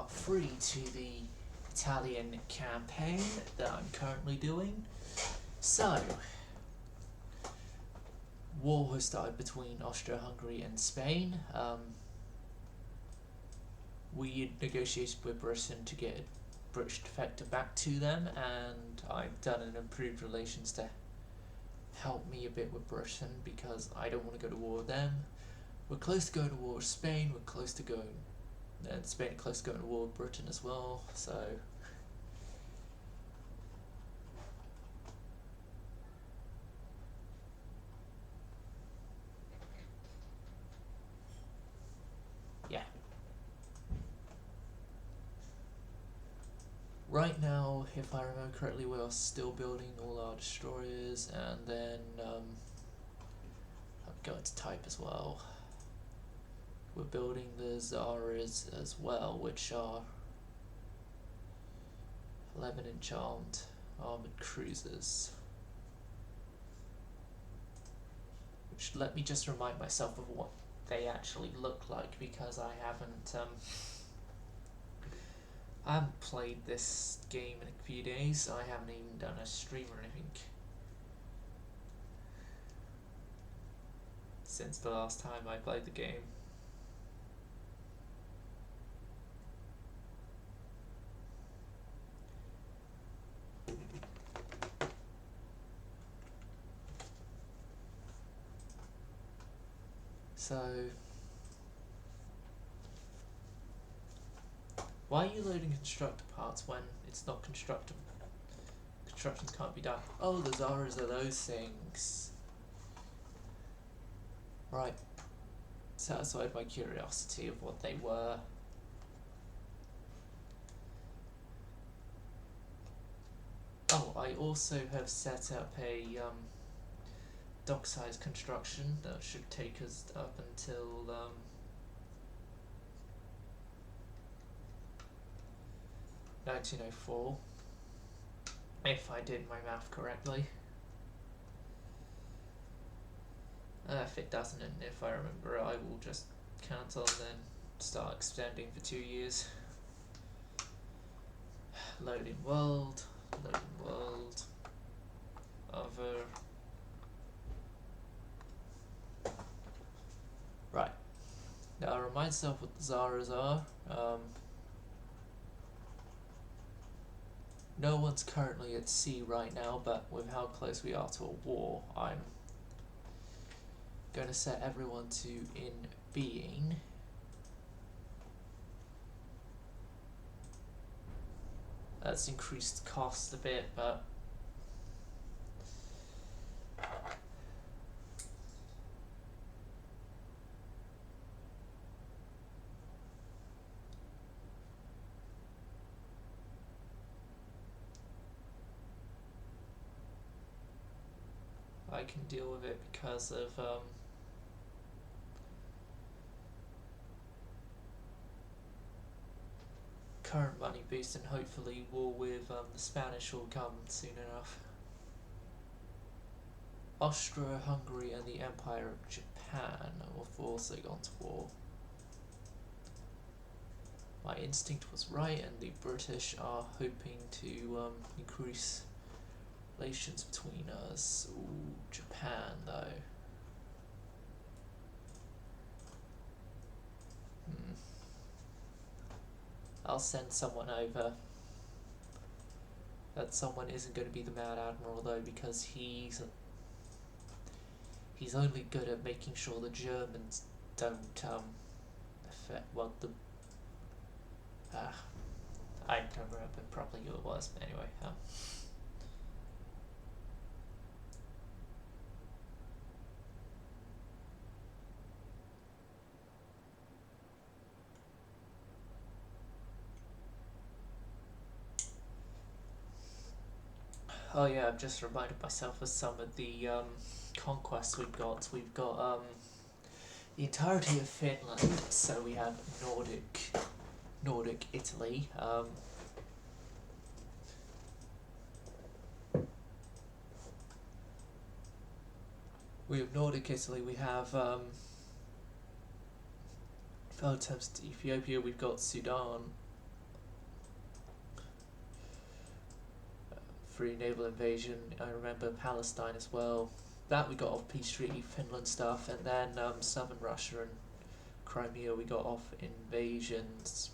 part 3 to the Italian campaign that I'm currently doing. So, war has started between Austria-Hungary and Spain. We negotiated with Britain to get a British defector back to them, and I've done an improved relations to help me a bit with Britain because I don't want to go to war with them. We're close to going to war with Spain, we're close to going, and Spain are close to going to war with Britain as well, so yeah. Right now, if I remember correctly, we are still building all our destroyers, and then I'm going to type as well. We're building the Zaras as well, which are 11-inch armored cruisers. Which, let me just remind myself of what they actually look like, because I haven't played this game in a few days. I haven't even done a stream or anything since the last time I played the game. So, why are you loading constructor parts when it's not constructible? Constructions can't be done. Oh, the Zaras are those things. Right. Satisfied my curiosity of what they were. Oh, I also have set up a dock-size construction that should take us up until 1904, if I did my math correctly. If it doesn't, and if I remember, I will just cancel and then start extending for 2 years. Loading world, other. Right. Now I'll remind myself what the Zaras are. No one's currently at sea right now, but with how close we are to a war, I'm going to set everyone to in being. That's increased cost a bit, but I can deal with it because of current money boost, and hopefully war with the Spanish will come soon enough. Austria-Hungary and the Empire of Japan have also gone to war. My instinct was right, and the British are hoping to increase relations between us. Ooh, Japan though. I'll send someone over. That someone isn't going to be the Mad Admiral though, because he's only good at making sure the Germans don't affect, well, the I don't remember properly who it was, but anyway. Oh yeah, I've just reminded myself of some of the conquests we've got. We've got the entirety of Finland, so we have Nordic Italy. We have Nordic Italy, we have in terms of Ethiopia, we've got Sudan, through naval invasion. I remember Palestine as well. That we got off peace treaty, Finland stuff, and then southern Russia and Crimea we got off invasions.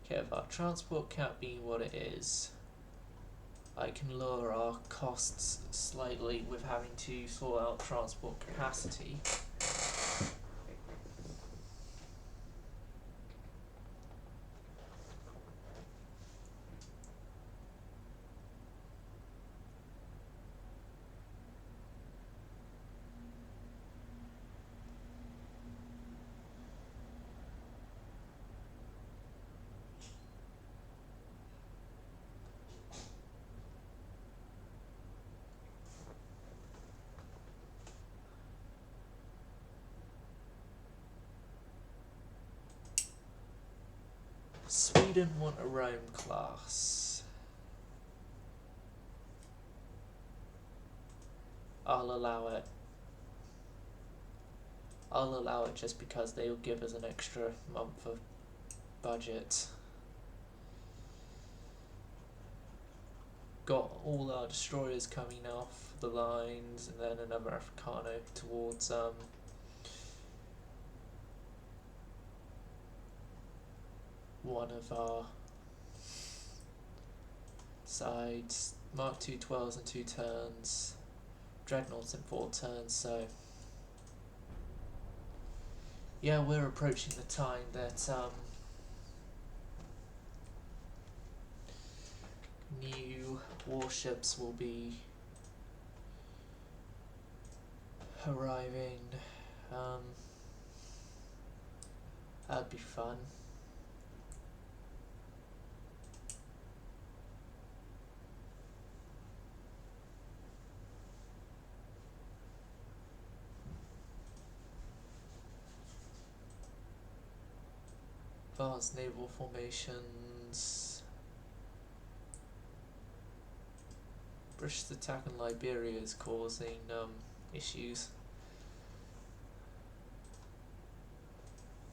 Okay, if our transport cap being what it is, I can lower our costs slightly with having to sort out transport capacity. Sweden want a Rome class. I'll allow it. I'll allow it just because they'll give us an extra month of budget. Got all our destroyers coming off the lines, and then another Africano towards one of our sides. Mark 2 12s in 2 turns, dreadnoughts in 4 turns, so yeah, we're approaching the time that new warships will be arriving. That'd be fun. Advanced naval formations. British attack on Liberia is causing issues.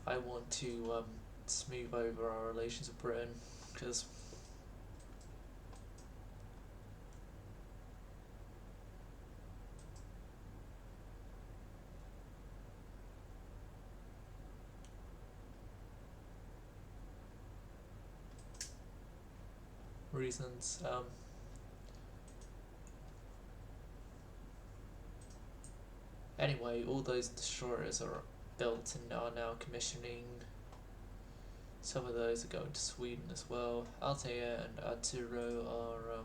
I want to smooth over our relations with Britain, because reasons. Anyway, all those destroyers are built and are now commissioning. Some of those are going to Sweden as well. Altair and Arturo are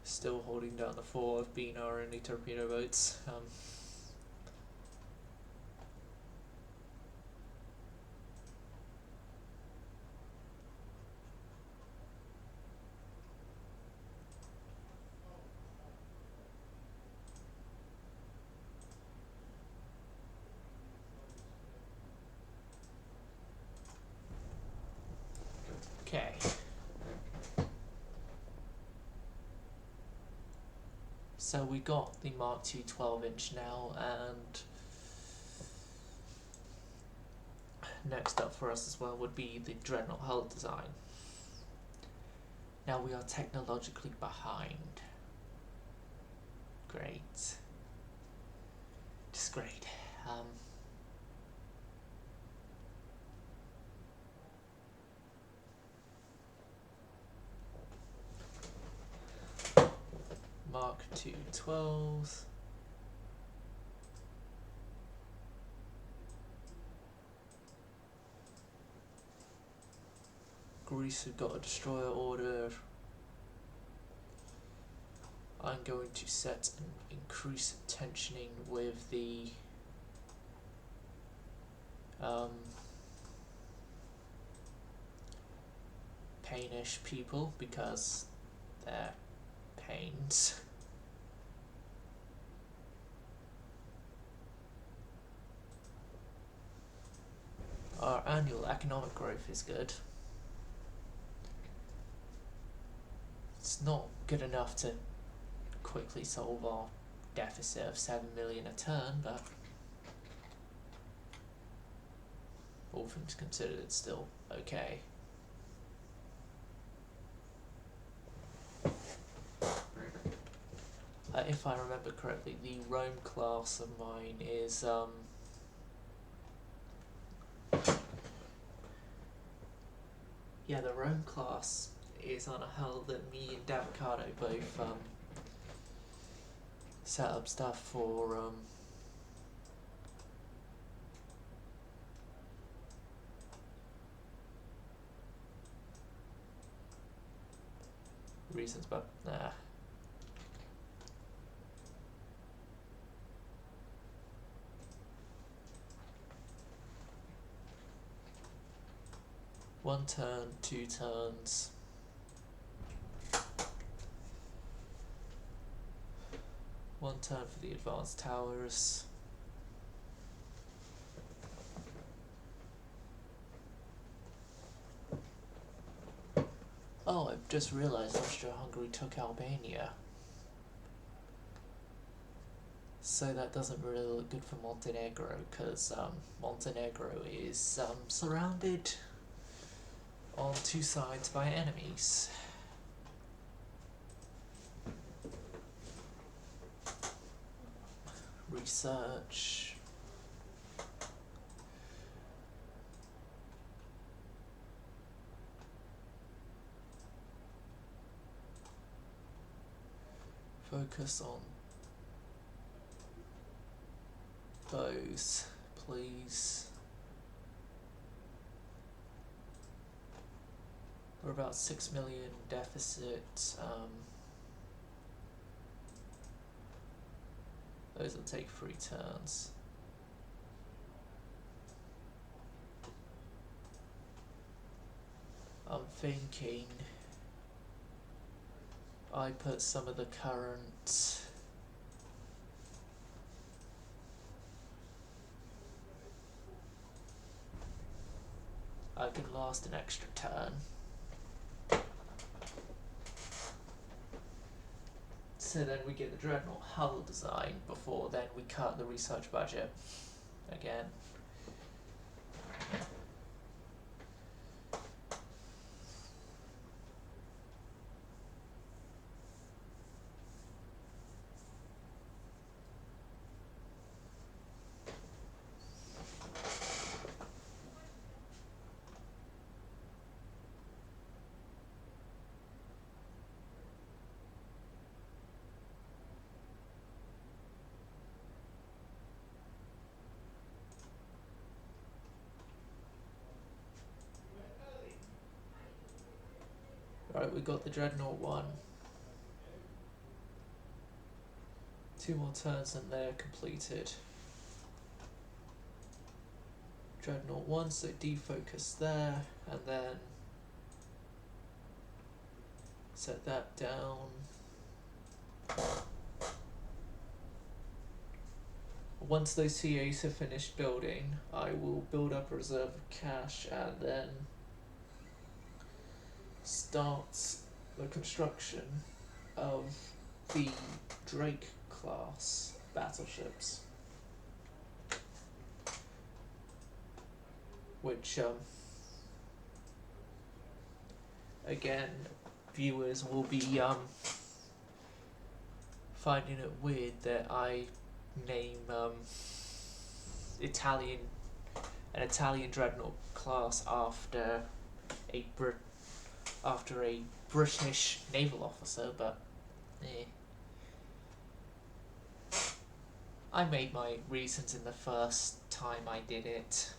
still holding down the fort of being our only torpedo boats. Okay. So we got the Mark II 12-inch now, and next up for us as well would be the dreadnought hull design. Now we are technologically behind. Great. Just great. Mark II 12s. Greece have got a destroyer order. I'm going to set and increase tensioning with the Painish people, because they're pains. Our annual economic growth is good. It's not good enough to quickly solve our deficit of 7 million a turn, but all things considered, it's still okay. If I remember correctly, the Rome class of mine is yeah, the Rome class is on a hull that me and Davocado both set up stuff for reasons, but nah. One turn, 2 turns. One turn for the advanced towers. Oh, I've just realised Austro-Hungary took Albania. So that doesn't really look good for Montenegro, because Montenegro is surrounded on 2 sides by enemies. Research. Focus on those, please. We're about 6 million deficit. Those will take 3 turns. I'm thinking I put some of the current I could last an extra turn. So then we get the dreadnought hull design before then we cut the research budget again. Right, we got the dreadnought 1. 2 more turns and they're completed. Dreadnought 1, so defocus there, and then set that down. Once those CAs have finished building, I will build up a reserve of cash and then start the construction of the Drake class battleships, which again, viewers will be finding it weird that I name an Italian dreadnought class after a British naval officer, but I made my reasons in the first time I did it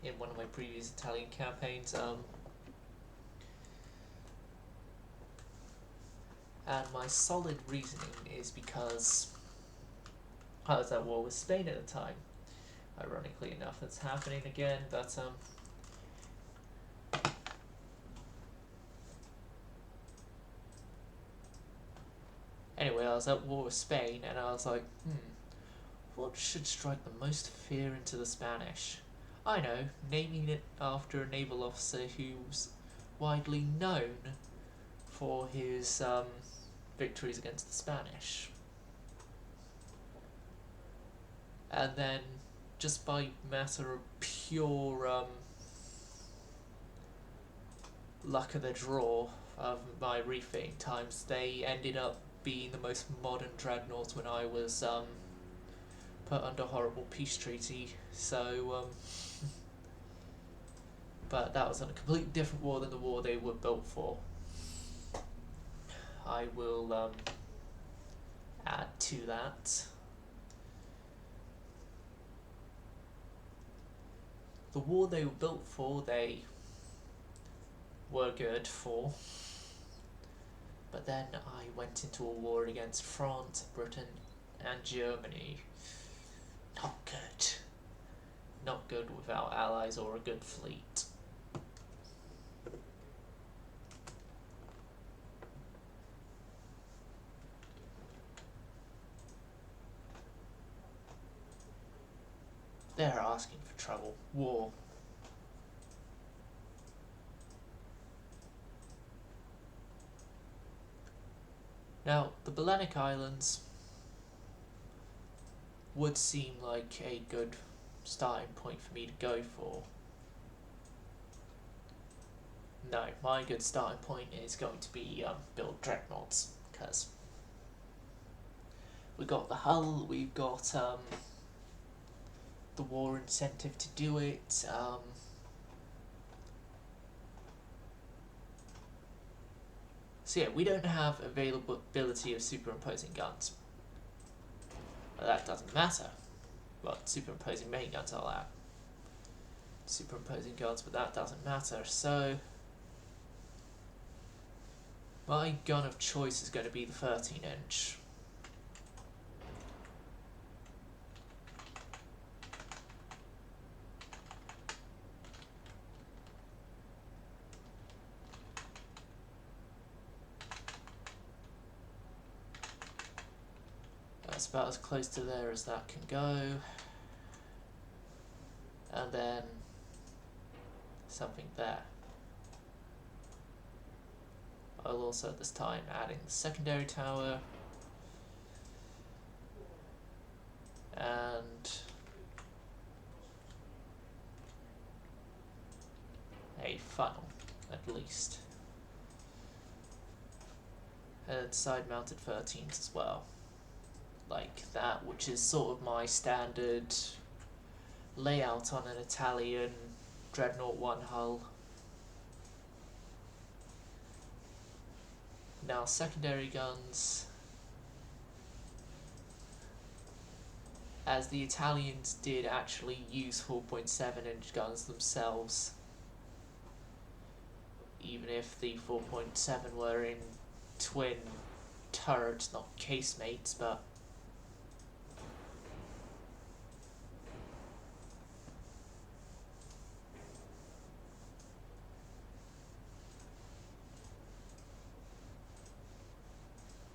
in one of my previous Italian campaigns. And my solid reasoning is because I was at war with Spain at the time. Ironically enough, it's happening again, but anyway, I was at war with Spain, and I was like, what should strike the most fear into the Spanish? I know, naming it after a naval officer who's widely known for his victories against the Spanish. And then, just by matter of pure luck of the draw of my refitting times, they ended up being the most modern dreadnoughts when I was put under a horrible peace treaty. So, but that was on a completely different war than the war they were built for. I will add to that. The war they were built for, they were good for. But then I went into a war against France, Britain, and Germany. Not good. Not good without allies or a good fleet. They're asking for trouble. War. Now, the Balearic Islands would seem like a good starting point for me to go for. No, my good starting point is going to be build dreadnoughts, because we got the hull, we've got the war incentive to do it. So yeah, we don't have availability of superimposing guns. But that doesn't matter. But superimposing main guns are allowed. Superimposing guns, but that doesn't matter. So my gun of choice is going to be the 13-inch. That's about as close to there as that can go. And then something there. I'll also at this time adding the secondary tower and a funnel at least. And side mounted 13s as well. Like that, which is sort of my standard layout on an Italian Dreadnought 1 hull. Now secondary guns, as the Italians did actually use 4.7-inch guns themselves, even if the 4.7 were in twin turrets, not casemates, but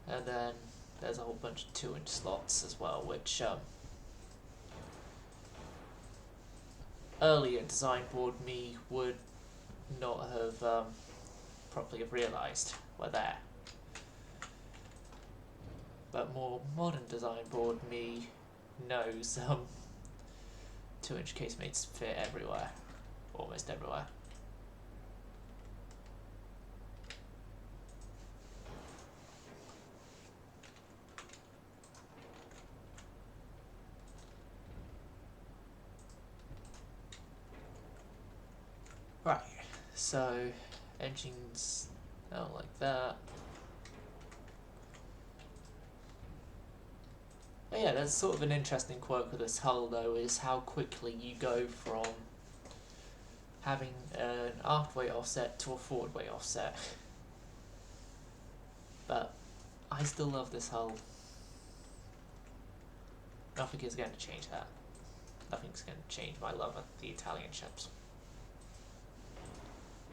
and then there's a whole bunch of 2-inch slots as well, which earlier design board me would not have properly have realised were there. But more modern design board me knows 2-inch casemates fit everywhere, almost everywhere. Right, so engines out like that. But yeah, that's sort of an interesting quirk with this hull though, is how quickly you go from having an aft weight offset to a forward weight offset. But I still love this hull. Nothing is going to change that. Nothing's going to change my love of the Italian ships.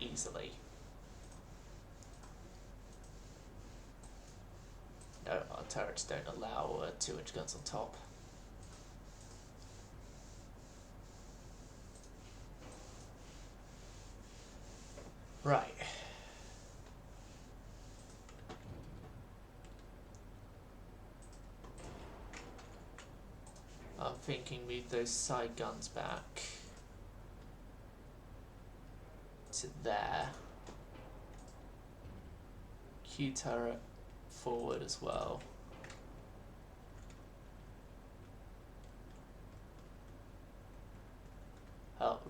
Easily. No, our turrets don't allow 2-inch guns on top. Right. I'm thinking move those side guns back to there. Q turret forward as well.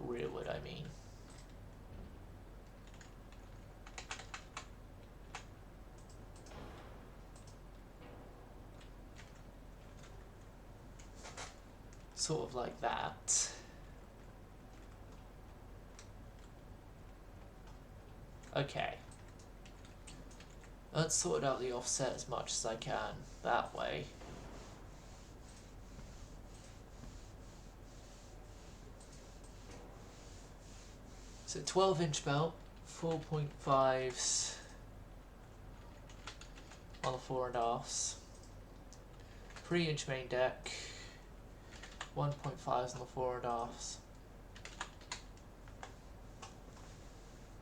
Rearward, I mean. Sort of like that. Okay. Let's sort out the offset as much as I can that way. So 12-inch belt, 4.5s on the 4.5s, 3-inch main deck, 1.5s on the 4.5s,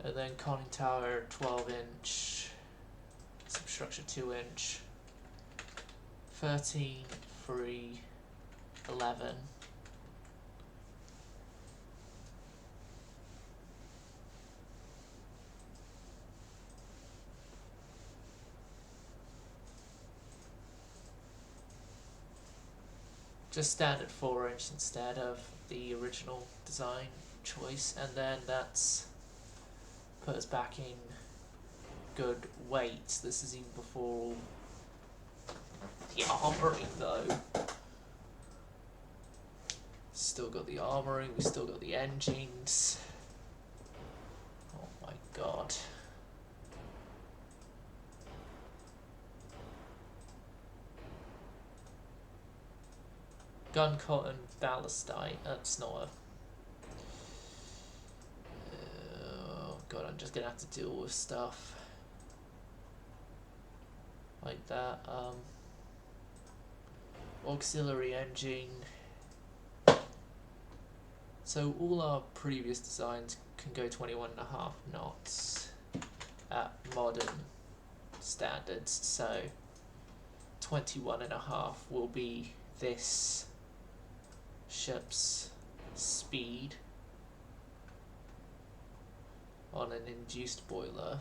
and then conning tower 12-inch, substructure 2-inch, 13, 3, 11. Just standard 4-inch instead of the original design choice, and then that's put us back in good weight. This is even before the armouring though. Still got the armouring, we still got the engines. Oh my god. Gun cotton ballastite, that's not a... oh god, I'm just gonna have to deal with stuff like that. Auxiliary engine. So all our previous designs can go 21.5 knots at modern standards, so 21.5 will be this ship's speed on an induced boiler.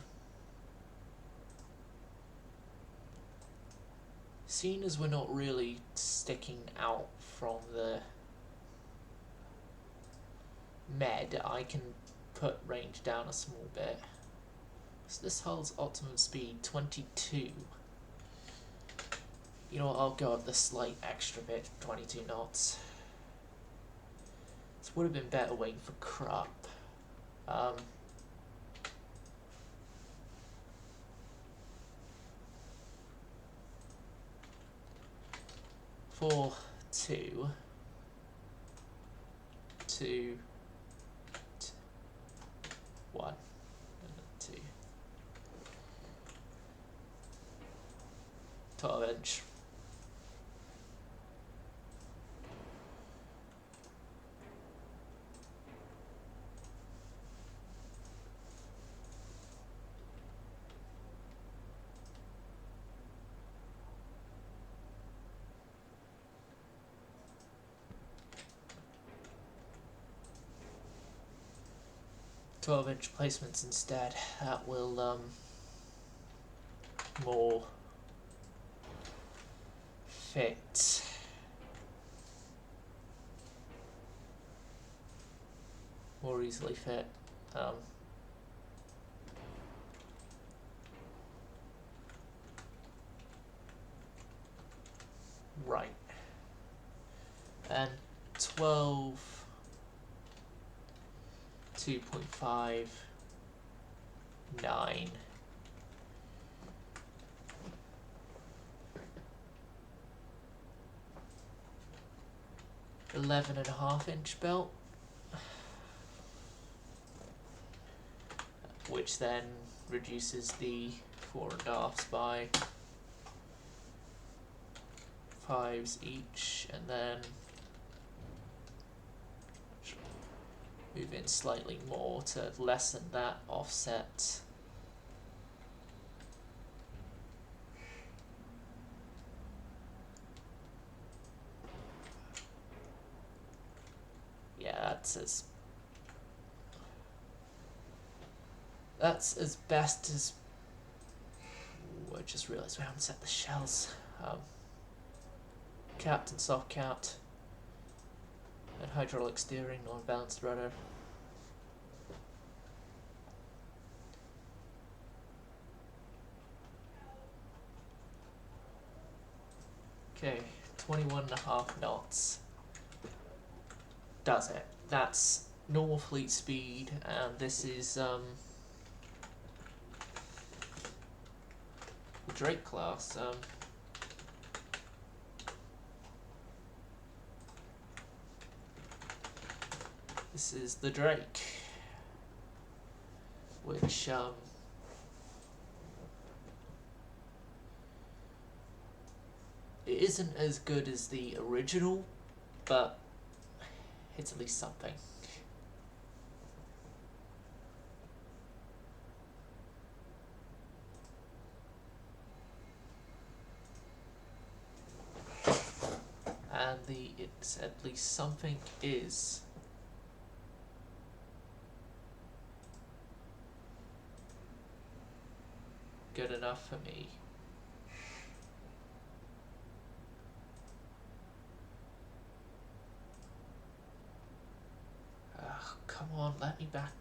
Seeing as we're not really sticking out from the med, I can put range down a small bit. So this hull's optimum speed 22. You know what, I'll go up the slight extra bit, 22 knots. This would have been better waiting for Krupp. 4, 2, 2, 1, and then 2. 12-inch. Inch placements instead. That will more fit. More easily fit. Right. And 12. 2.5, 9. $11.5-inch belt, which then reduces the 4.5s by 5s each, and then move in slightly more to lessen that offset. that's as best as. Ooh, I just realised we haven't set the shells. Capped and soft capped, and hydraulic steering, non-balanced rudder. Okay, 21.5 knots. Does it. That's normal fleet speed, and this is the Drake class. This is the Drake, which it isn't as good as the original, but it's at least something. And the it's at least something is good enough for me. Come on, let me back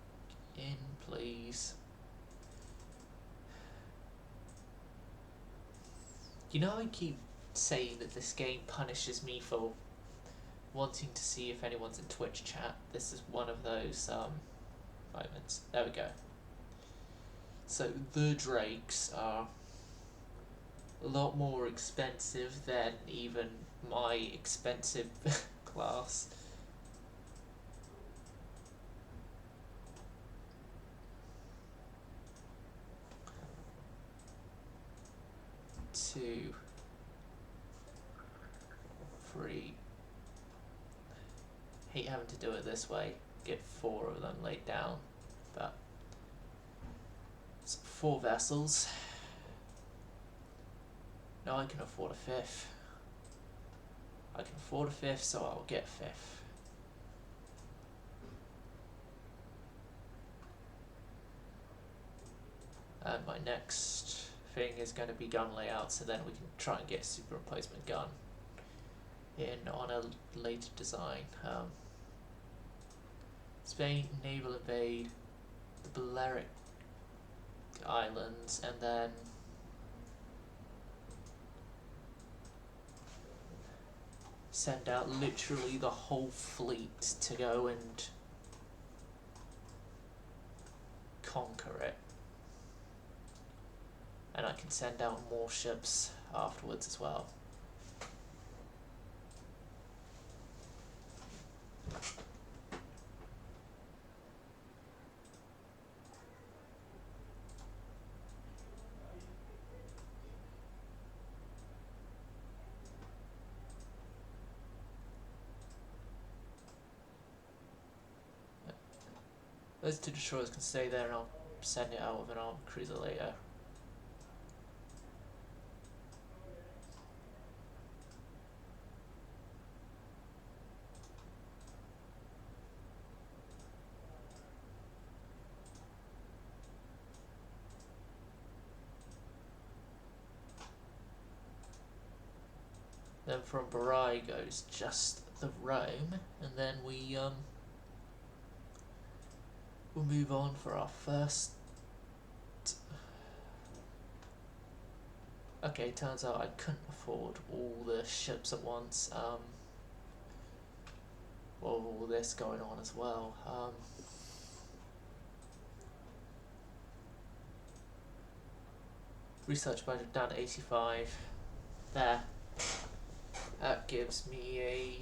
in, please. You know, I keep saying that this game punishes me for wanting to see if anyone's in Twitch chat. This is one of those moments. There we go. So the Drakes are a lot more expensive than even my expensive class. Two, three. Hate having to do it this way. Get 4 of them laid down, but it's 4 vessels. Now I can afford a 5th. I can afford a 5th, so I'll get a 5th. And my next thing is going to be gun layout, so then we can try and get a super replacement gun in on a later design. Spain, naval invade the Balearic Islands, and then send out literally the whole fleet to go and conquer it. And I can send out more ships afterwards as well. Those 2 destroyers can stay there, and I'll send it out with an armed cruiser later. Then from Barai goes just the Rome, and then we'll move on for our first. Okay, turns out I couldn't afford all the ships at once. Well, all this going on as well. Research budget down to 85. There. That gives me a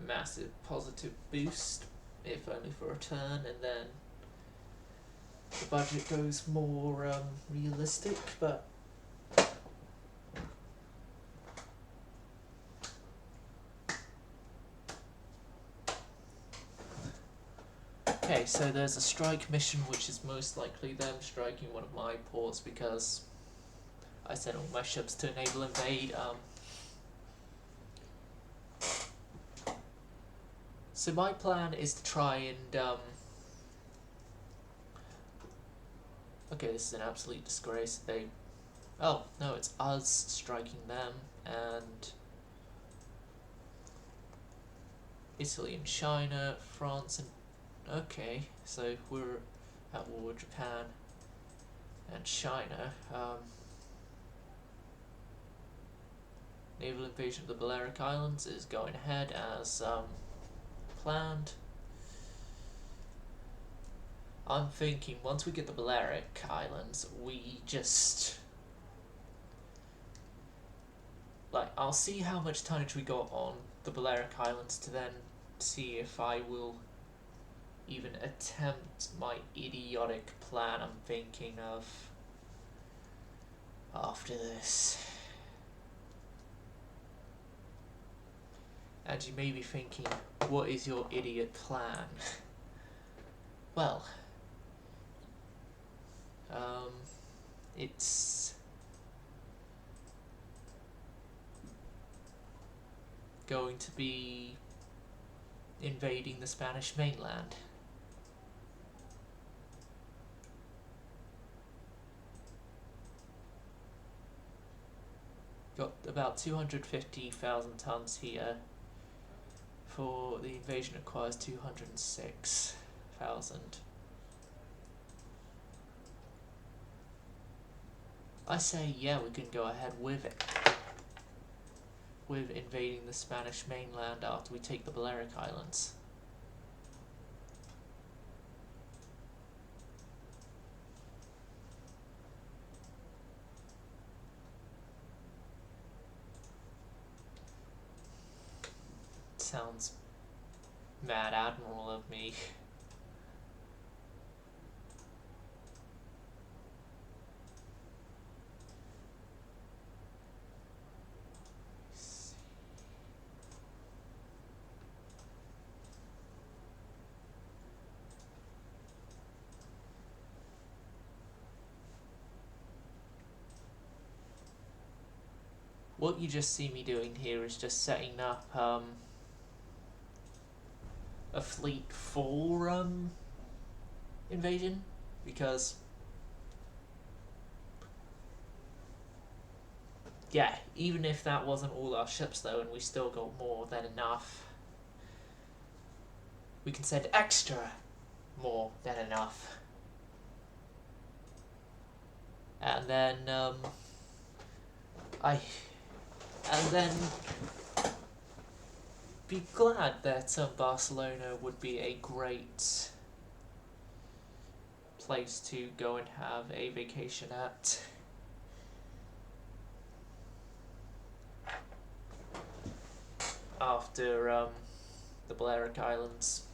massive positive boost, if only for a turn, and then the budget goes more realistic, but okay, so there's a strike mission, which is most likely them striking one of my ports because I sent all my ships to enable invade. So my plan is to try and okay, this is an absolute disgrace. Oh no, it's us striking them, and Italy and China, France and okay, so we're at war with Japan and China. Naval invasion of the Balearic Islands is going ahead as planned. I'm thinking once we get the Balearic Islands, we just I'll see how much tonnage we got on the Balearic Islands to then see if I will even attempt my idiotic plan I'm thinking of after this. And you may be thinking, what is your idiot plan? Well, it's going to be invading the Spanish mainland. Got about 250,000 tons here. For the invasion requires 206,000. I say yeah, we can go ahead with it. With invading the Spanish mainland after we take the Balearic Islands. Sounds mad admiral of me. What you just see me doing here is just setting up a fleet for invasion, because yeah, even if that wasn't all our ships though and we still got more than enough, we can send extra more than enough, and then be glad that Barcelona would be a great place to go and have a vacation at. After the Balearic Islands.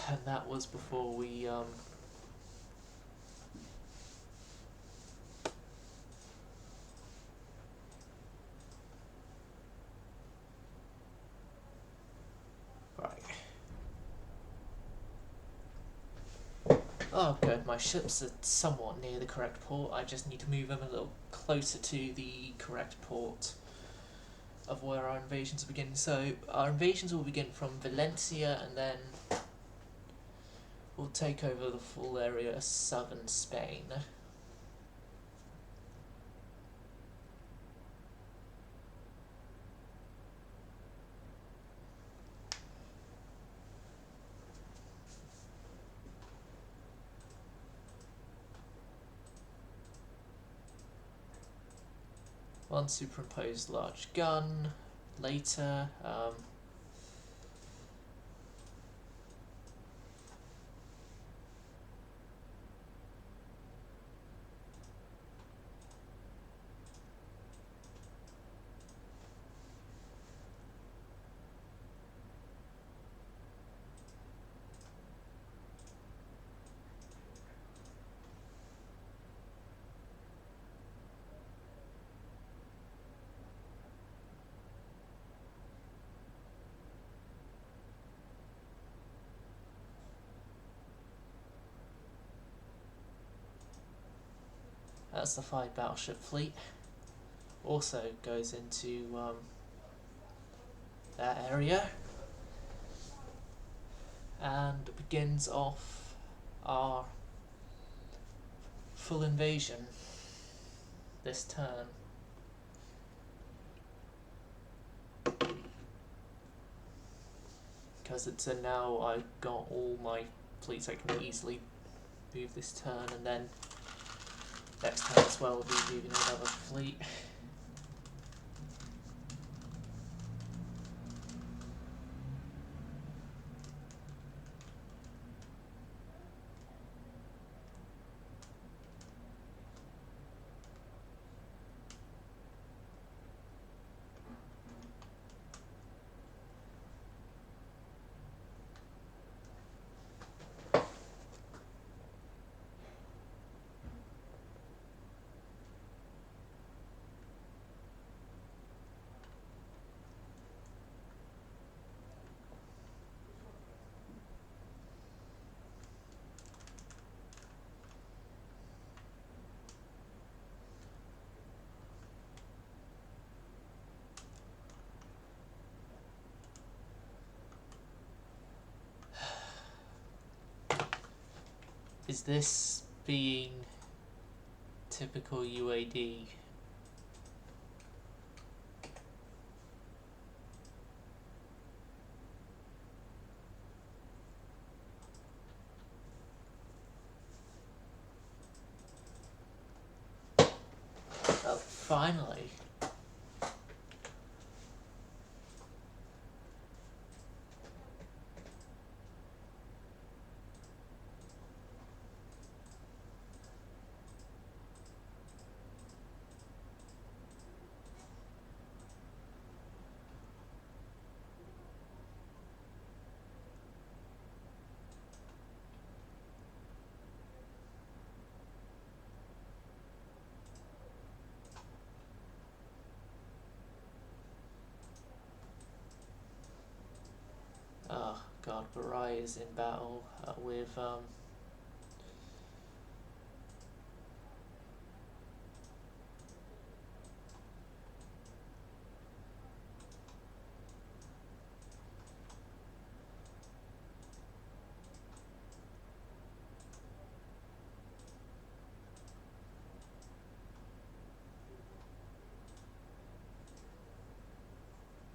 And that was before we right. Oh good, my ships are somewhat near the correct port. I just need to move them a little closer to the correct port of where our invasions will begin. So our invasions will begin from Valencia, and then we'll take over the full area of southern Spain. One superimposed large gun later. That's the 5 battleship fleet. Also goes into that area and begins off our full invasion this turn. Because it's a now I've got all my fleets, I can easily move this turn, and then next turn as well will be moving another fleet. Is this being typical UAD? Oh, finally. Oh god, Barai is in battle with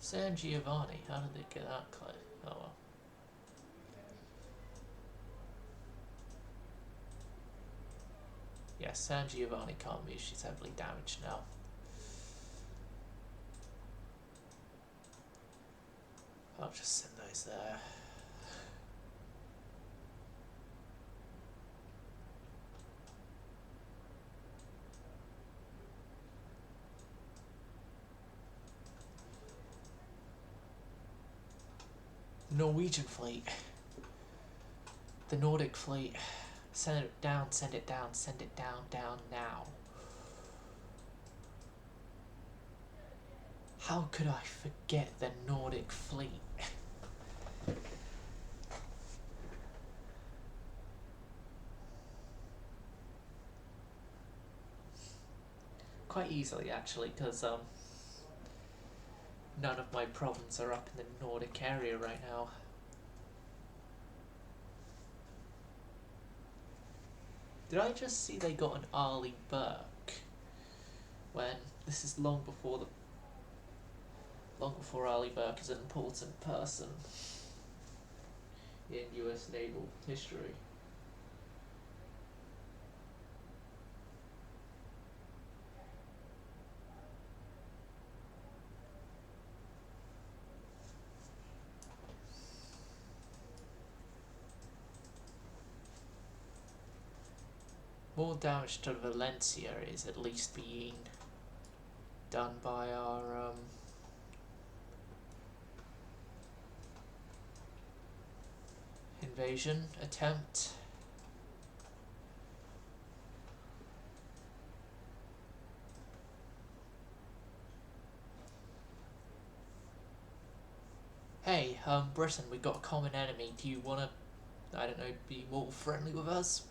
San Giovanni. How did they get that close? Oh well. Yeah, San Giovanni can't move, she's heavily damaged now. I'll just send those there. Norwegian fleet. The Nordic fleet. Send it down, send it down, send it down, down now. How could I forget the Nordic fleet? Quite easily actually, because none of my problems are up in the Nordic area right now. Did I just see they got an Arleigh Burke? When this is long before Arleigh Burke is an important person in US naval history. More damage to Valencia is at least being done by our invasion attempt. Hey, Britain, we got a common enemy. Do you wanna, I don't know, be more friendly with us?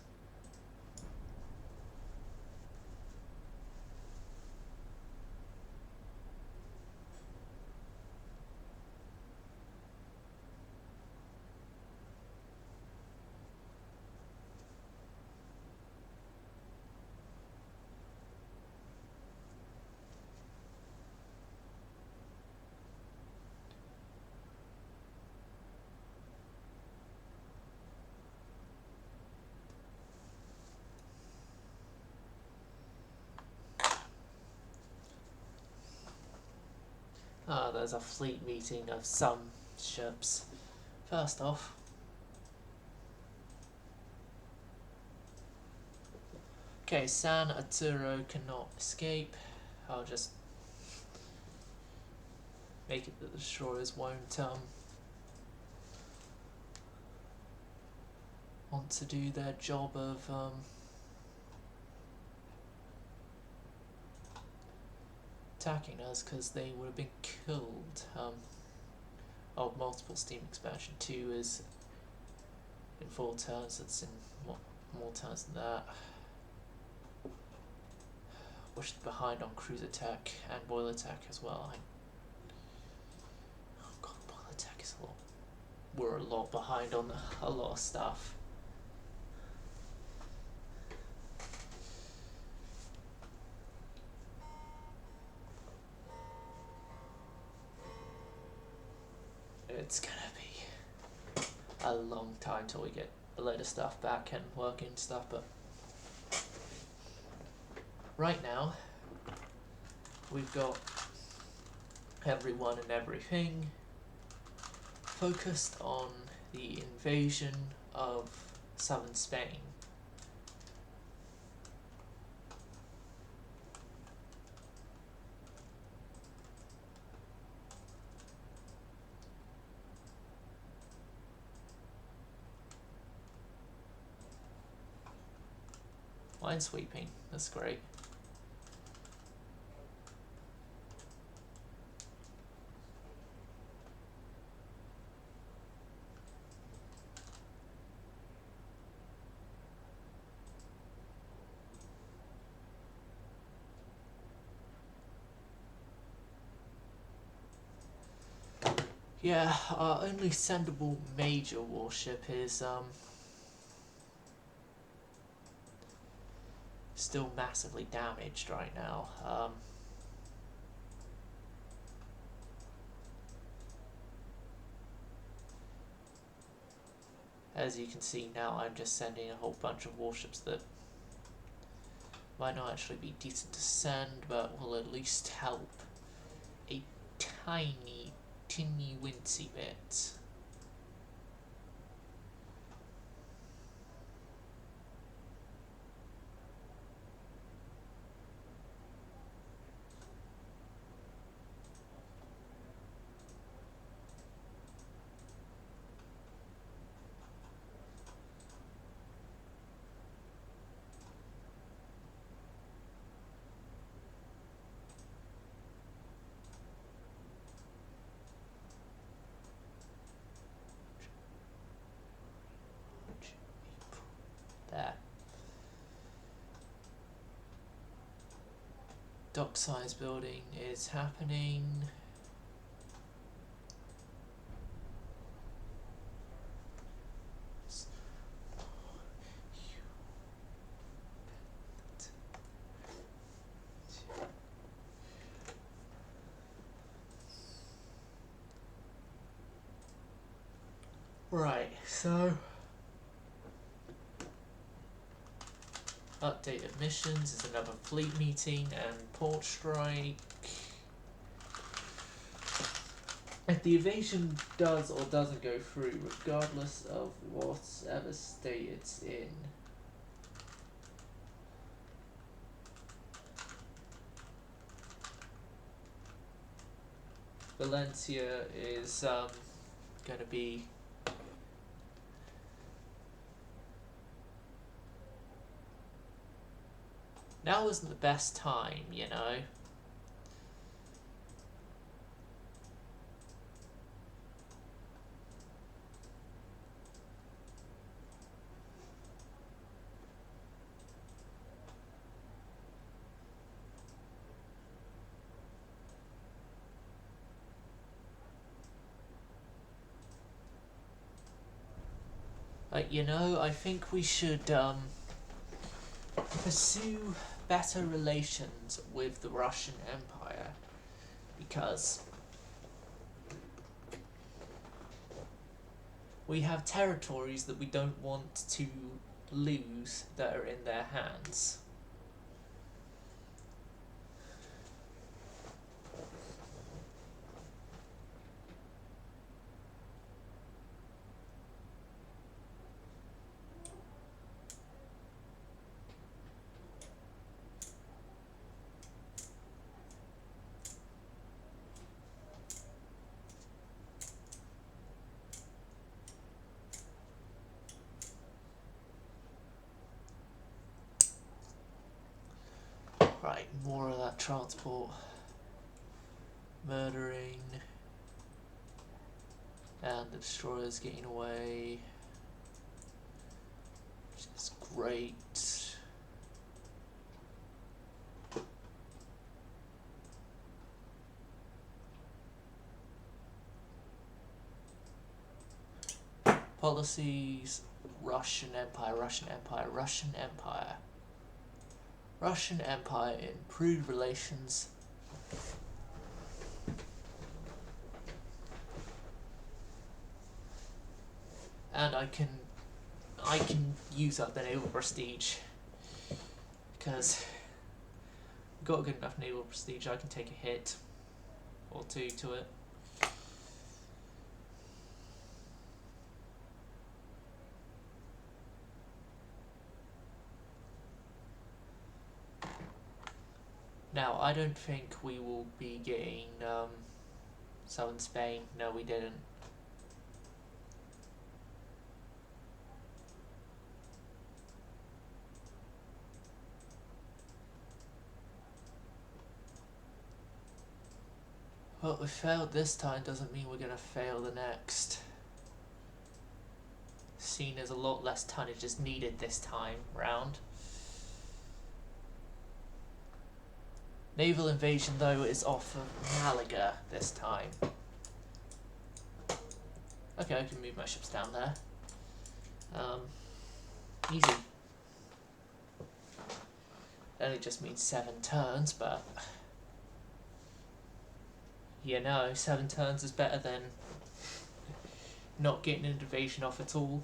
There's a fleet meeting of some ships. First off, okay, San Arturo cannot escape. I'll just make it that the destroyers won't want to do their job of attacking us, because they would have been killed. Multiple steam expansion 2 is in 4 turns. It's in more turns than that. We're behind on cruise attack and boiler attack as well. Oh god, boiler attack is a lot. We're a lot behind on a lot of stuff. It's gonna be a long time till we get a load of stuff back and working stuff, but right now we've got everyone and everything focused on the invasion of southern Spain. Minesweeping, that's great. Yeah, our only sendable major warship is still massively damaged right now. As you can see now, I'm just sending a whole bunch of warships that might not actually be decent to send, but will at least help a tiny, wincy bit. There. Dock size building is happening. Right, so update of missions is another fleet meeting and port strike. If the invasion does or doesn't go through, regardless of whatever state it's in, Valencia is going to be now isn't the best time, you know. You know, I think we should pursue better relations with the Russian Empire, because we have territories that we don't want to lose that are in their hands. transport, murdering, and the destroyer's getting away, which is great. Policies, Russian Empire, Russian Empire, Russian Empire. Russian Empire, improved relations. And I can use up the naval prestige, because I've got good enough naval prestige. I can take a hit or two to it. Now, I don't think we will be getting southern Spain. No, we didn't. Well, we failed this time doesn't mean we're going to fail the next. Seen as a lot less tonnage is needed this time round. Naval invasion, though, is off of Malaga this time. Okay, I can move my ships down there. Easy. It only just means 7 turns, but you know, 7 turns is better than not getting an invasion off at all.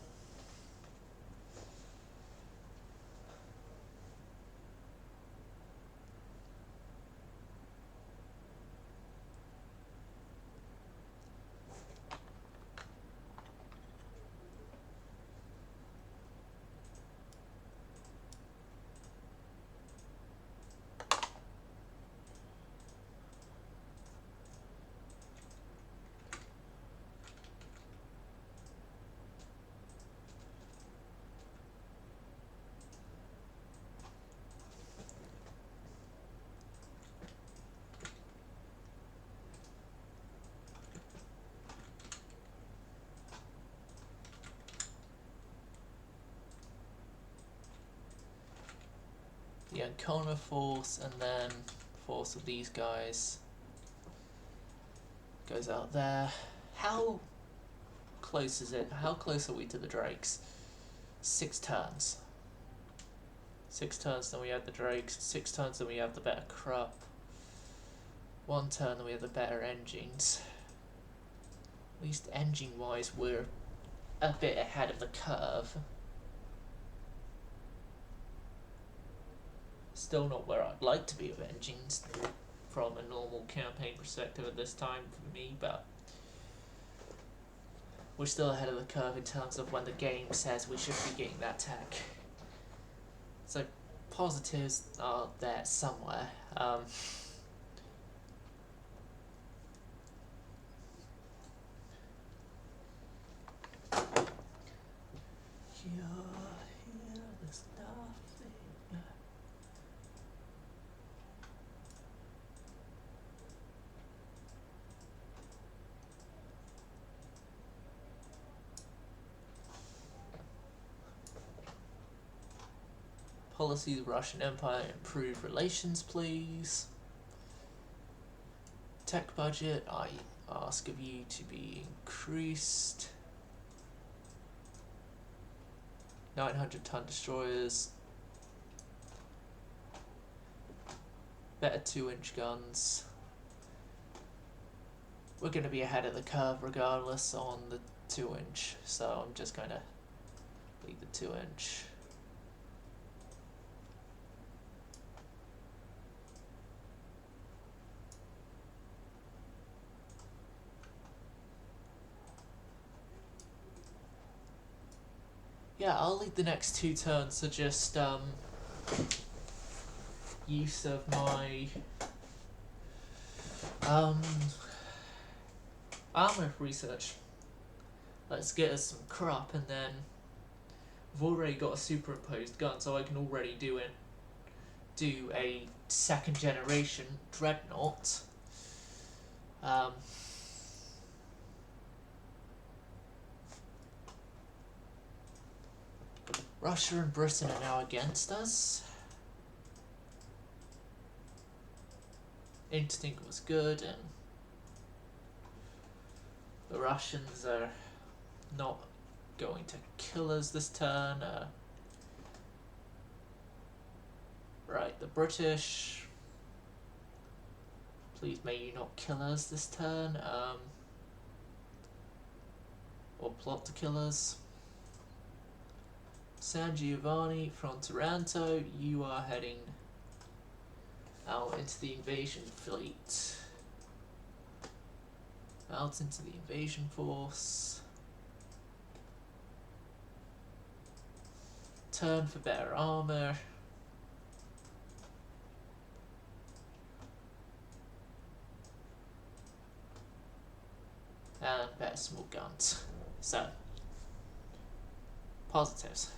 The Ancona force, and then force of these guys goes out there. How close is it? How close are we to the Drakes? 6 turns. 6 turns, then we have the Drakes. 6 turns, then we have the better Krupp. 1 turn, then we have the better engines. At least engine-wise, we're a bit ahead of the curve. Still not where I'd like to be with engines from a normal campaign perspective at this time for me, but we're still ahead of the curve in terms of when the game says we should be getting that tech. So positives are there somewhere. There's nothing. Policies, Russian Empire, improve relations, please. Tech budget, I ask of you to be increased. 900-ton destroyers. Better 2-inch guns. We're going to be ahead of the curve regardless on the 2-inch, so I'm just going to leave the 2-inch. Yeah, I'll leave the next 2 turns to just use of my armor research. Let's get us some Krupp, and then I've already got a superimposed gun, so I can already do it do a second generation dreadnought. Russia and Britain are now against us. Instinct was good, and the Russians are not going to kill us this turn. Right, the British, please may you not kill us this turn, or plot to kill us. San Giovanni from Taranto, you are heading out into the invasion fleet. Out into the invasion force. Turn for better armor. And better small guns. So, positives.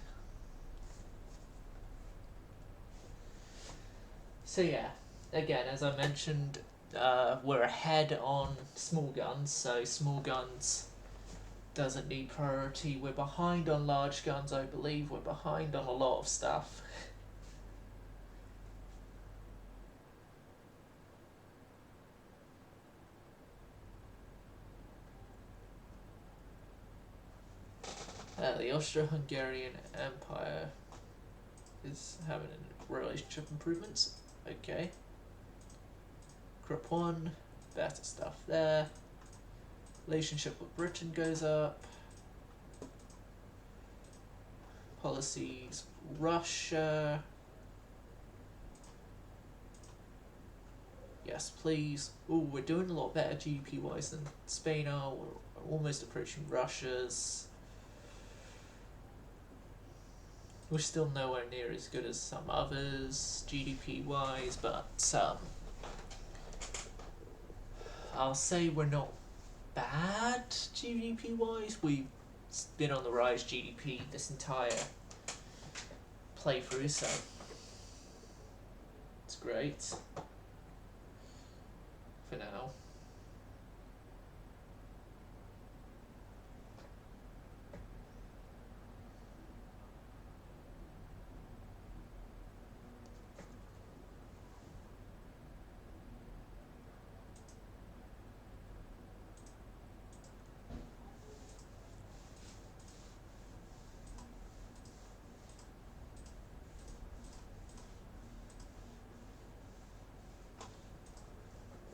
So yeah, again, as I mentioned, we're ahead on small guns, so small guns doesn't need priority. We're behind on large guns, I believe. We're behind on a lot of stuff. The Austro-Hungarian Empire is having relationship improvements. Okay. Group 1, better stuff there. Relationship with Britain goes up. Policies, Russia. Yes, please. Ooh, we're doing a lot better GDP-wise than Spain are. We're almost approaching Russia's. We're still nowhere near as good as some others, GDP-wise, but I'll say we're not bad GDP-wise. We've been on the rise GDP this entire playthrough, so it's great for now.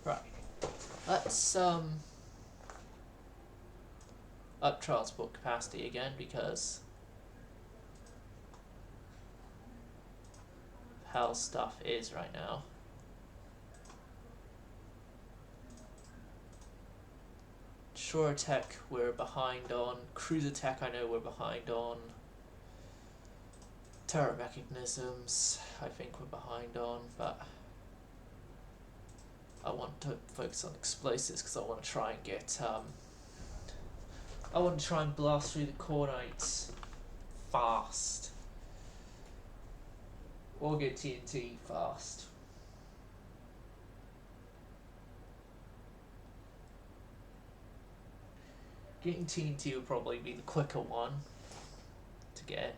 Right, let's up transport capacity again, because how stuff is right now. Shore tech we're behind on. Cruiser tech I know we're behind on. Turret mechanisms I think we're behind on, but I want to focus on explosives because I want to try and get I want to try and blast through the Cornites fast, or get TNT fast. Getting TNT would probably be the quicker one to get.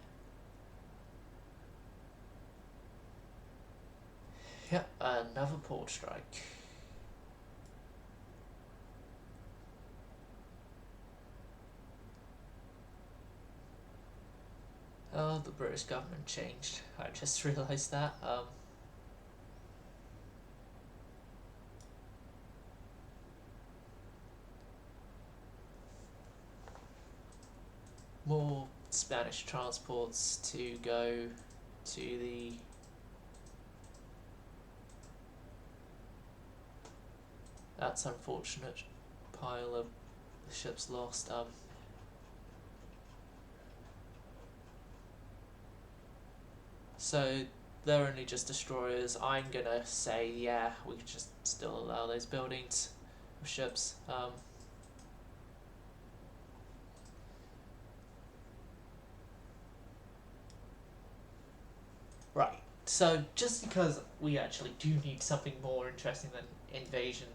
Yep, another port strike. Oh, the British government changed. I just realised that. More Spanish transports to go to the that's unfortunate pile of ships lost. So they're only just destroyers. I'm gonna say, yeah, we can just still allow those buildings of ships. Right, So just because we actually do need something more interesting than invasion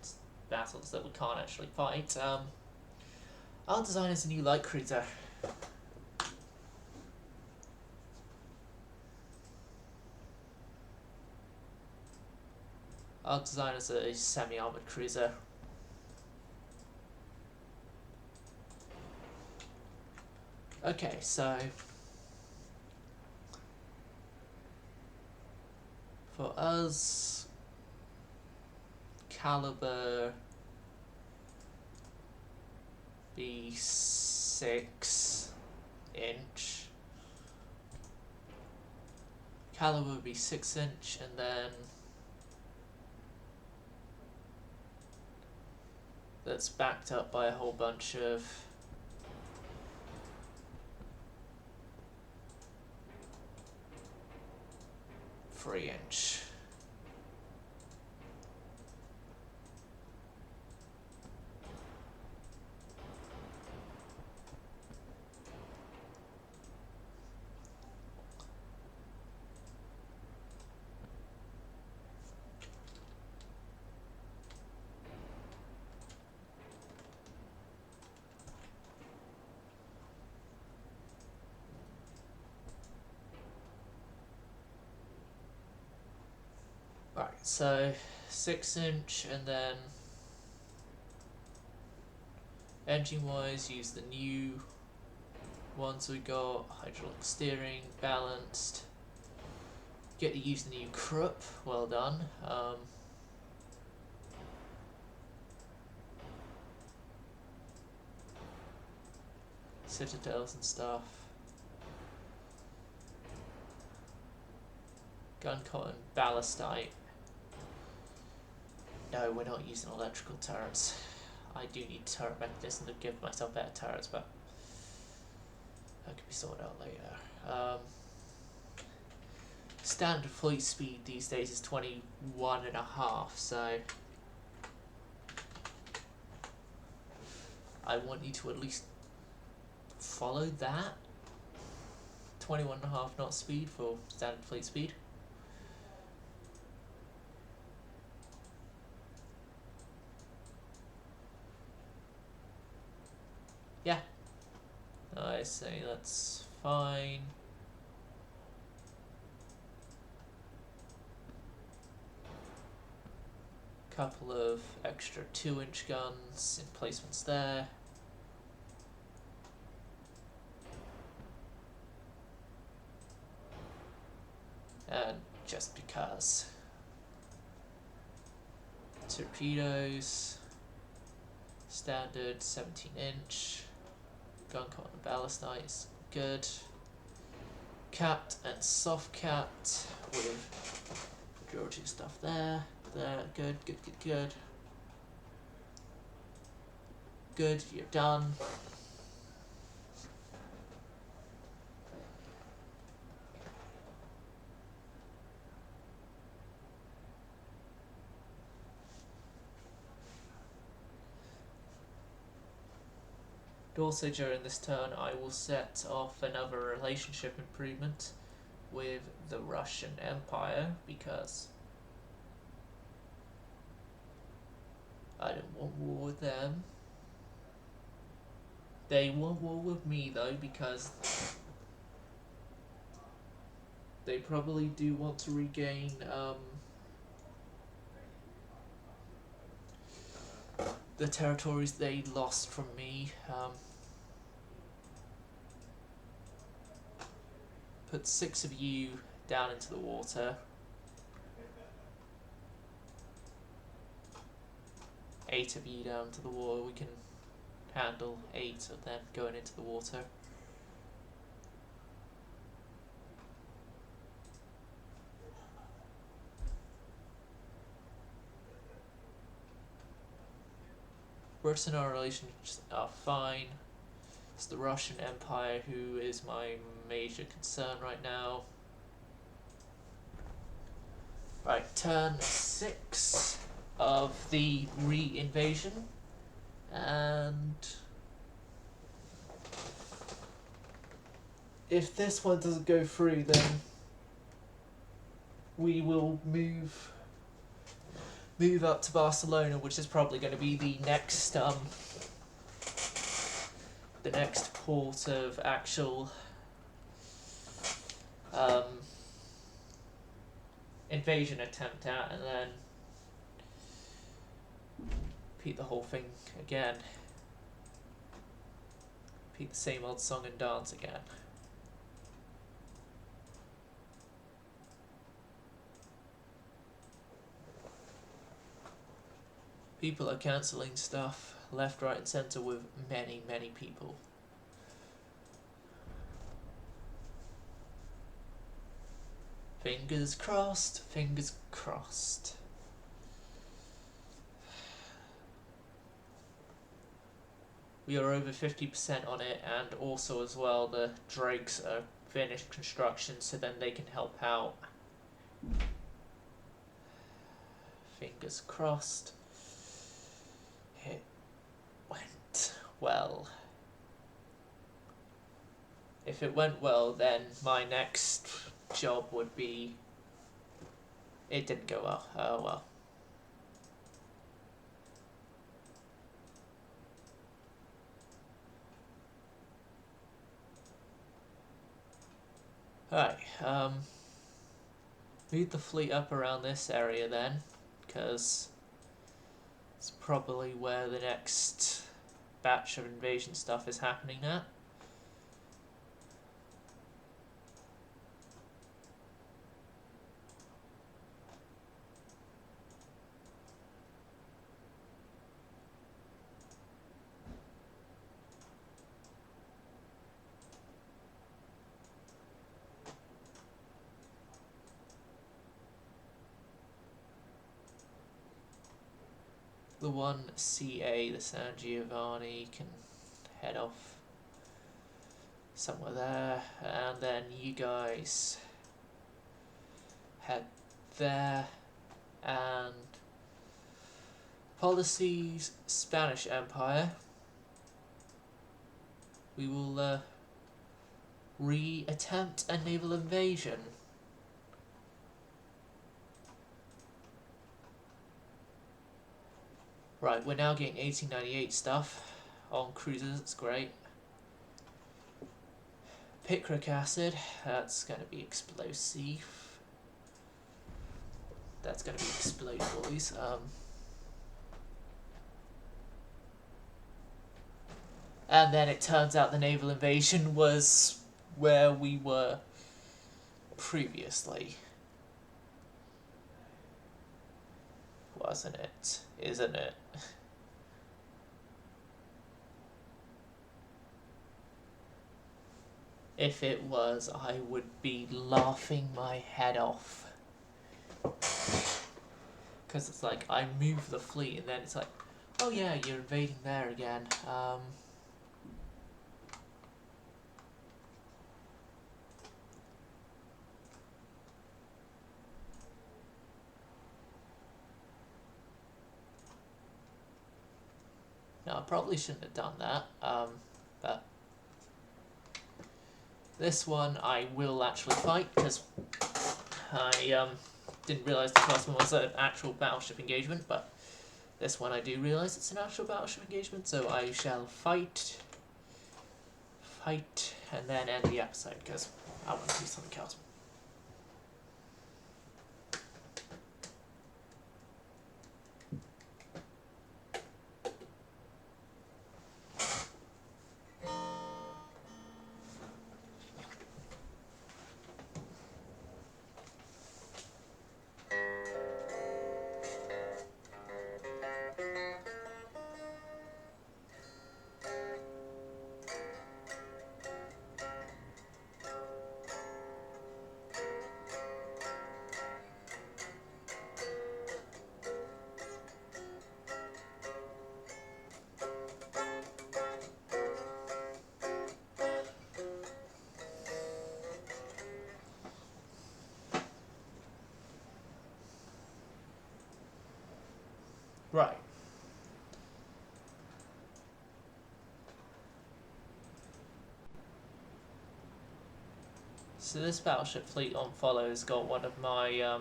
battles that we can't actually fight, I'll design us a new light cruiser. I'll design as a semi-armored cruiser. Okay, so for us, caliber be 6-inch. Caliber would be 6-inch, and then that's backed up by a whole bunch of three-inch. Right, so 6-inch, and then engine-wise, use the new ones we got: hydraulic steering, balanced. Get to use the new Krupp. Well done. Citadels and stuff. Gun cotton, ballastite. No, we're not using electrical turrets. I do need turret mechanism to give myself better turrets, but that can be sorted out later. Standard flight speed these days is 21.5, so I want you to at least follow that. 21.5 knot speed for standard flight speed. Yeah, I say that's fine. Couple of extra 2-inch guns, emplacements there. And just because. Torpedoes, standard 17-inch. Gun cotton and ballastite is good. Capped and soft capped with majority of stuff there. Good. Good, you're done. And also during this turn I will set off another relationship improvement with the Russian Empire, because I don't want war with them. They want war with me though, because they probably do want to regain the territories they lost from me. Put 6 of you down into the water. 8 of you down to the water. We can handle 8 of them going into the water. Mercenary relations are fine. It's the Russian Empire who is my major concern right now. Right, turn 6 of the re-invasion, and if this one doesn't go through, then we will move up to Barcelona, which is probably going to be the next port of actual invasion attempt at, and then repeat the whole thing again. Repeat the same old song and dance again. People are cancelling stuff left, right and centre with many, many people. Fingers crossed, fingers crossed. We are over 50% on it, and also as well the dregs are finished construction, so then they can help out. Fingers crossed. It went well. If it went well, then my next job would be... It didn't go well. Oh well. Alright, move the fleet up around this area then, because it's probably where the next batch of invasion stuff is happening now. The 1CA, the San Giovanni, can head off somewhere there, and then you guys head there, and policies Spanish Empire. We will re-attempt a naval invasion. Right, we're now getting 1898 stuff on cruisers, it's great. Picric acid, that's going to be explosive. That's going to be explode, boys. And then it turns out the naval invasion was where we were previously. Wasn't it? Isn't it? If it was, I would be laughing my head off. Because it's like, I move the fleet and then it's like, oh yeah, you're invading there again. No, I probably shouldn't have done that, but this one I will actually fight, because I didn't realise the first one was an actual battleship engagement, but this one I do realise it's an actual battleship engagement, so I shall fight, and then end the episode, because I want to do something else. Right. So this battleship fleet on follow has got one of my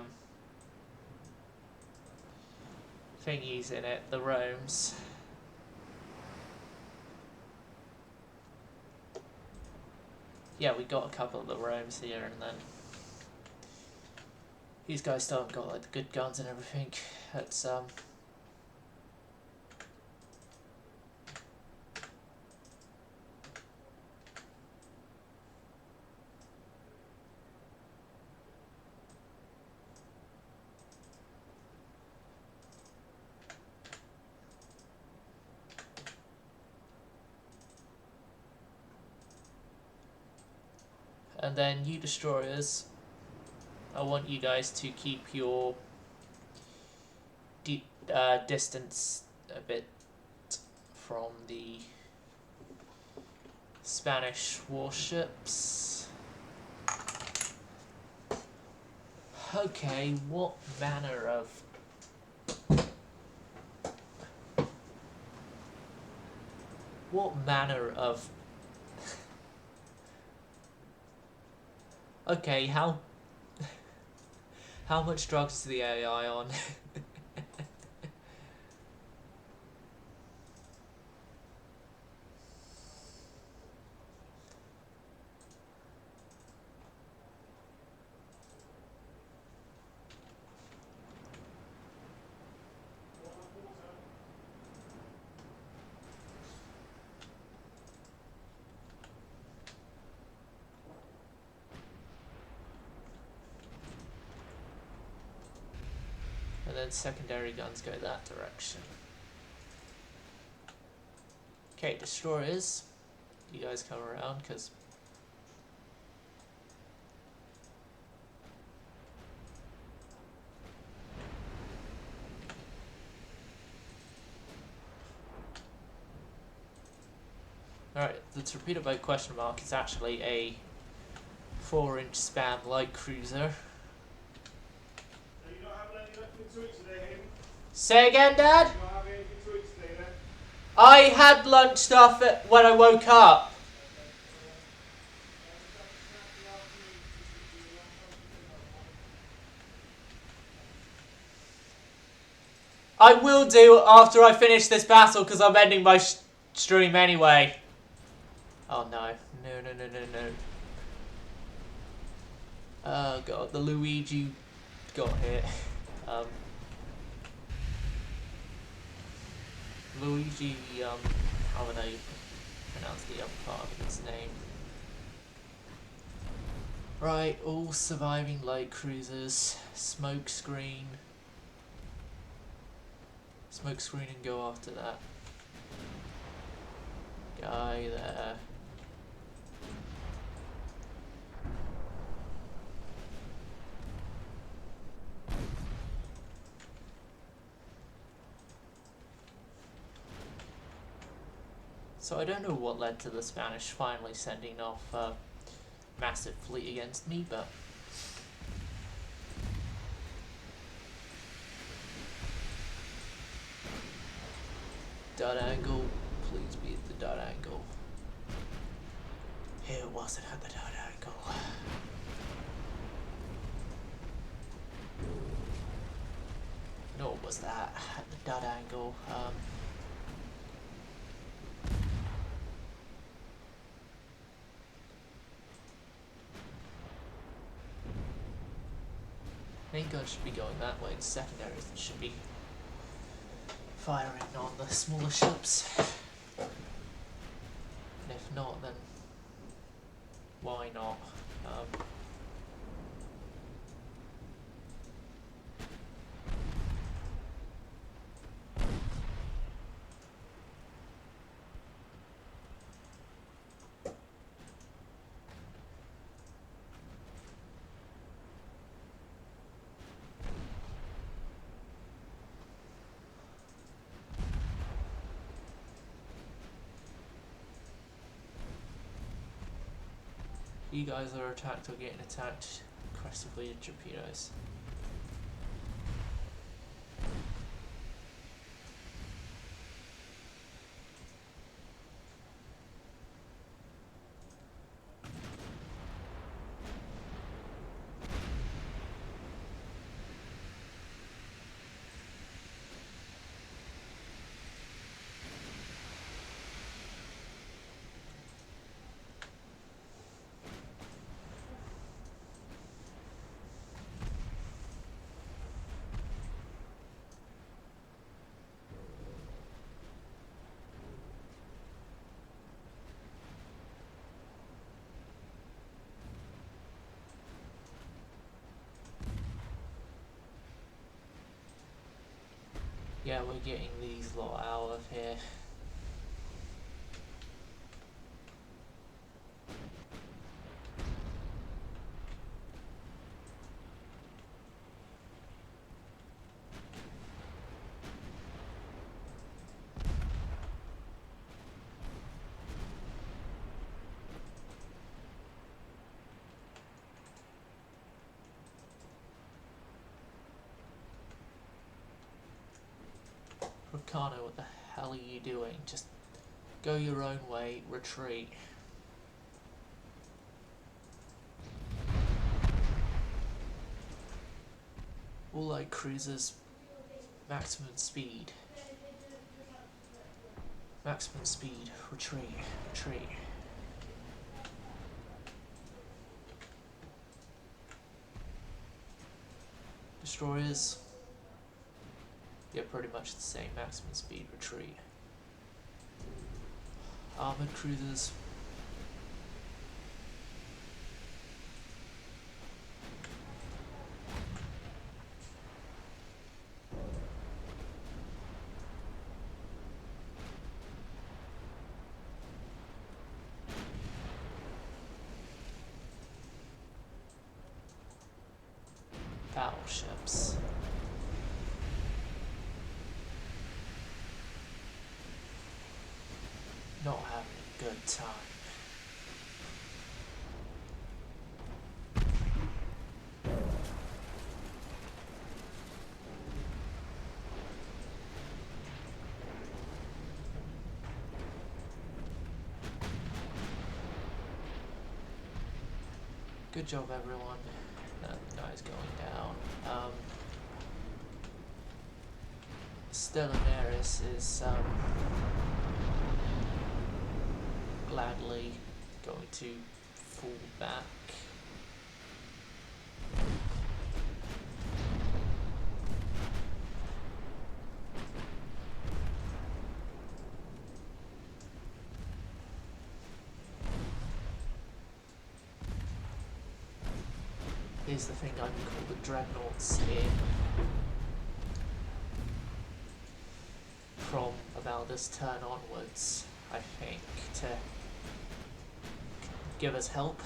thingies in it, the Romes. Yeah, we got a couple of the Romes here, and then these guys still haven't got like the good guns and everything. It's and then you destroyers, I want you guys to keep your distance a bit from the Spanish warships. Okay, what manner of okay, how much drugs is the AI on? And then secondary guns go that direction. Okay, destroyers, you guys come around, because alright, the torpedo boat question mark is actually a 4-inch span light cruiser. Say again, Dad? I had lunch stuff when I woke up. I will do after I finish this battle, because I'm ending my stream anyway. Oh no. No. Oh god, the Luigi got hit. Luigi, how would I pronounce the other part of its name? Right, all surviving light cruisers, smoke screen and go after that guy there. So I don't know what led to the Spanish finally sending off a massive fleet against me, but dot angle, please be at the dot angle. It wasn't at the dot angle. Nor was that at the dot angle. Main gun should be going that way, and secondaries should be firing on the smaller ships. And if not, then why not? You guys are attacked or getting attacked. Aggressively with torpedoes. Yeah, we're getting these lot out of here. Ricardo, what the hell are you doing? Just go your own way, retreat. All light cruisers, maximum speed. Maximum speed, retreat, retreat. Destroyers, yeah, pretty much the same, maximum speed, retreat. Armored cruisers, battleships. Not having a good time. Good job, everyone. That guy's going down. Stellaris is gladly going to fall back. Here's the thing, I can call the dreadnoughts in from about this turn onwards, I think, to give us help.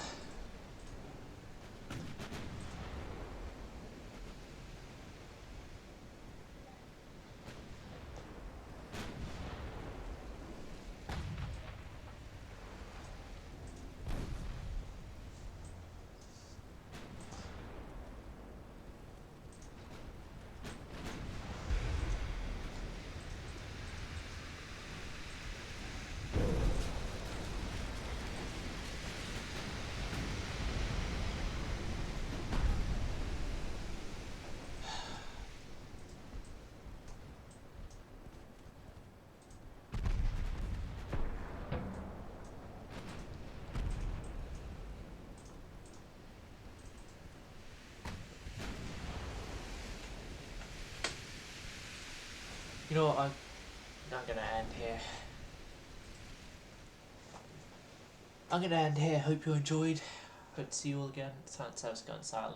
You know what, I'm gonna end here. I'm gonna end here. Hope you enjoyed. Hope to see you all again. Santos going silent.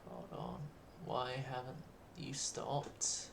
Hold on. Why haven't you stopped?